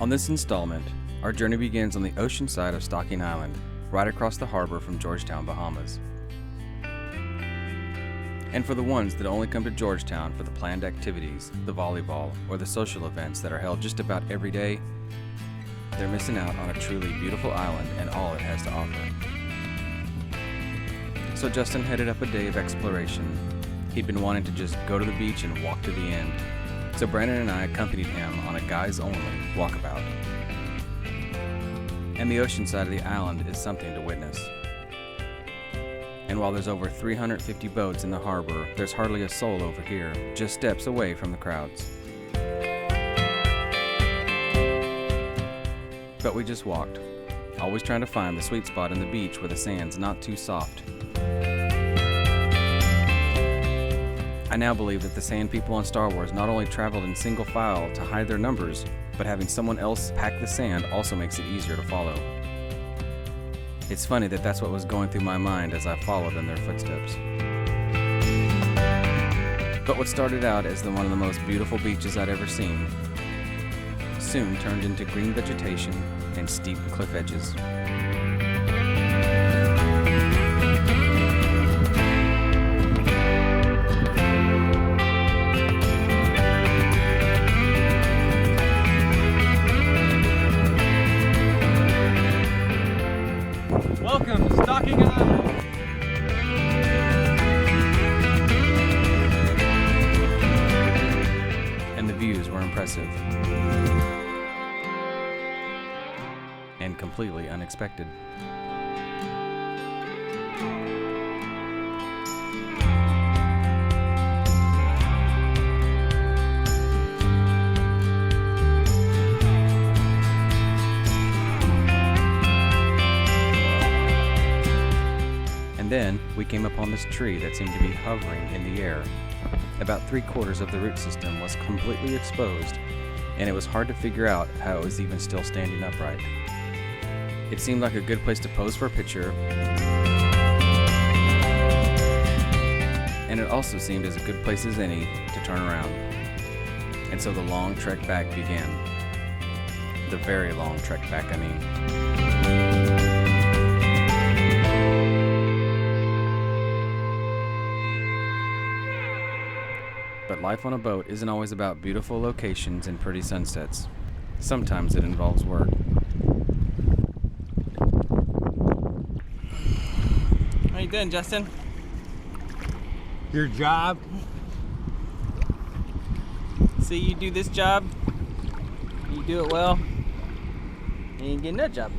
On this installment, our journey begins on the Oceanside of Stocking Island, right across the harbor from Georgetown, Bahamas. And for the ones that only come to Georgetown for the planned activities, the volleyball, or the social events that are held just about every day, they're missing out on a truly beautiful island and all it has to offer. So Justin headed up a day of exploration. He'd been wanting to just go to the beach and walk to the end. So Brandon and I accompanied him on a guys-only walkabout. And the ocean side of the island is something to witness. And while there's over 350 boats in the harbor, there's hardly a soul over here, just steps away from the crowds. But we just walked, always trying to find the sweet spot in the beach where the sand's not too soft. I now believe that the sand people on Star Wars not only traveled in single file to hide their numbers, but having someone else pack the sand also makes it easier to follow. It's funny that that's what was going through my mind as I followed in their footsteps. But what started out as one of the most beautiful beaches I'd ever seen soon turned into green vegetation and steep cliff edges. Welcome to Stocking Island. And the views were impressive. And completely unexpected. And then we came upon this tree that seemed to be hovering in the air. About 3/4 of the root system was completely exposed, and it was hard to figure out how it was even still standing upright. It seemed like a good place to pose for a picture, and it also seemed as good place as any to turn around. And so the long trek back began. The very long trek back, I mean. But life on a boat isn't always about beautiful locations and pretty sunsets. Sometimes it involves work. How you doing, Justin? Your job? See, you do this job, you do it well, and you get another job.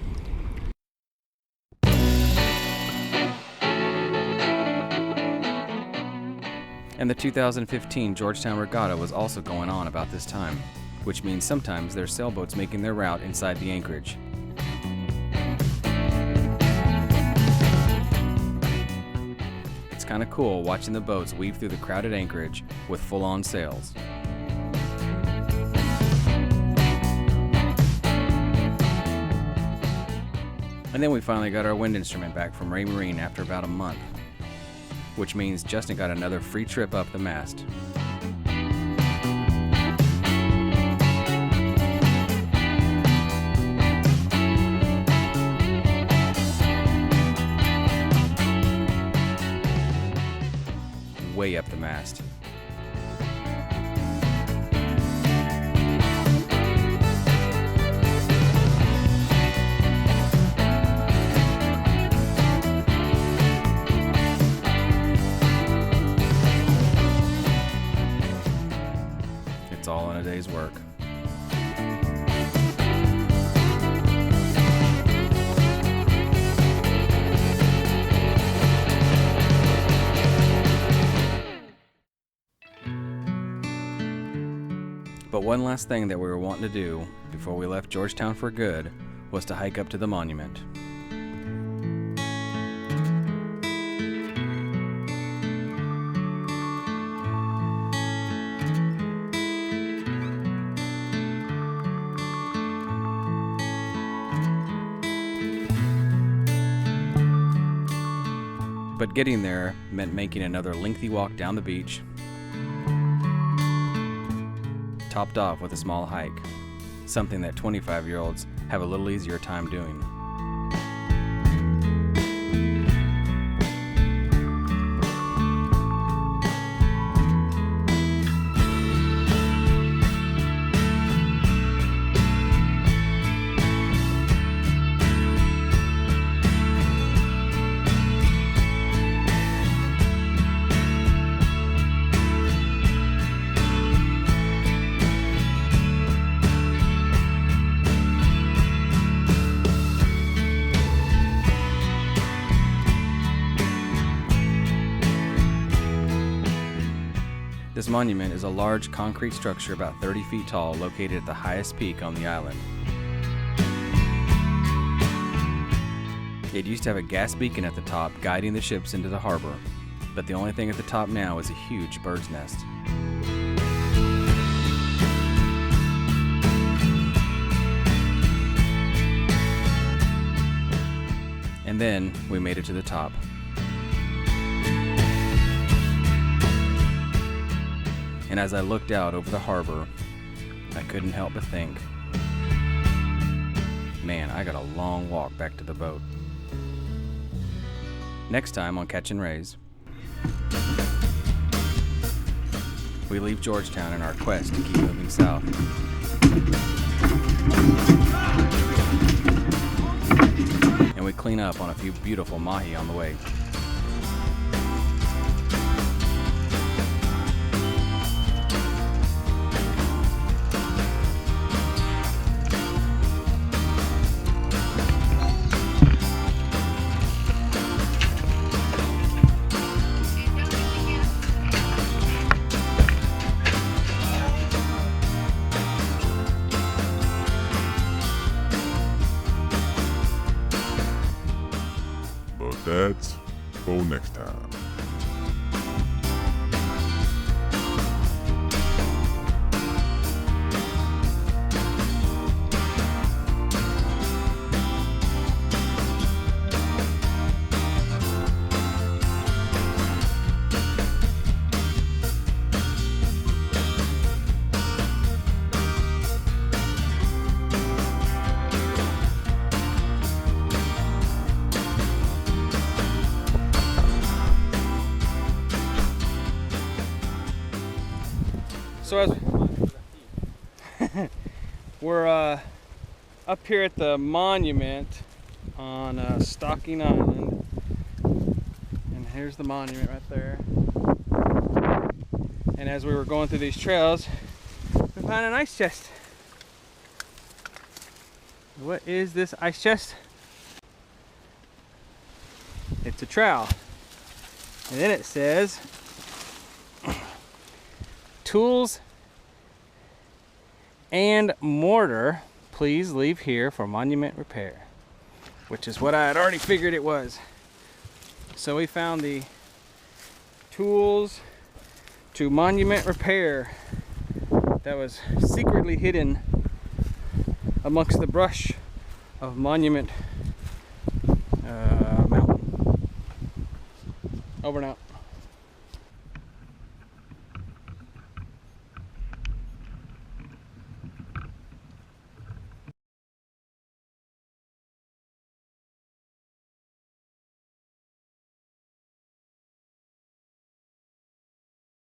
And the 2015 Georgetown Regatta was also going on about this time, which means sometimes there's sailboats making their route inside the anchorage. It's kind of cool watching the boats weave through the crowded anchorage with full-on sails. And then we finally got our wind instrument back from Ray Marine after about a month, which means Justin got another free trip up the mast. Way up the mast. It's all in a day's work. But one last thing that we were wanting to do before we left Georgetown for good was to hike up to the monument. But getting there meant making another lengthy walk down the beach, topped off with a small hike. something that 25-year-olds have a little easier time doing. This monument is a large concrete structure about 30 feet tall located at the highest peak on the island. It used to have a gas beacon at the top guiding the ships into the harbor, but the only thing at the top now is a huge bird's nest. And then we made it to the top. And as I looked out over the harbor, I couldn't help but think, man, I got a long walk back to the boat. Next time on Catchin' Rays, we leave Georgetown in our quest to keep moving south. And we clean up on a few beautiful mahi on the way. That's for next time. So as we're up here at the monument on Stocking Island, and here's the monument right there. And as we were going through these trails, we found an ice chest. What is this ice chest? It's a trowel, and then it says tools and mortar, please leave here for monument repair, which is what I had already figured it was. So we found the tools to monument repair that was secretly hidden amongst the brush of Monument Mountain. Over and out.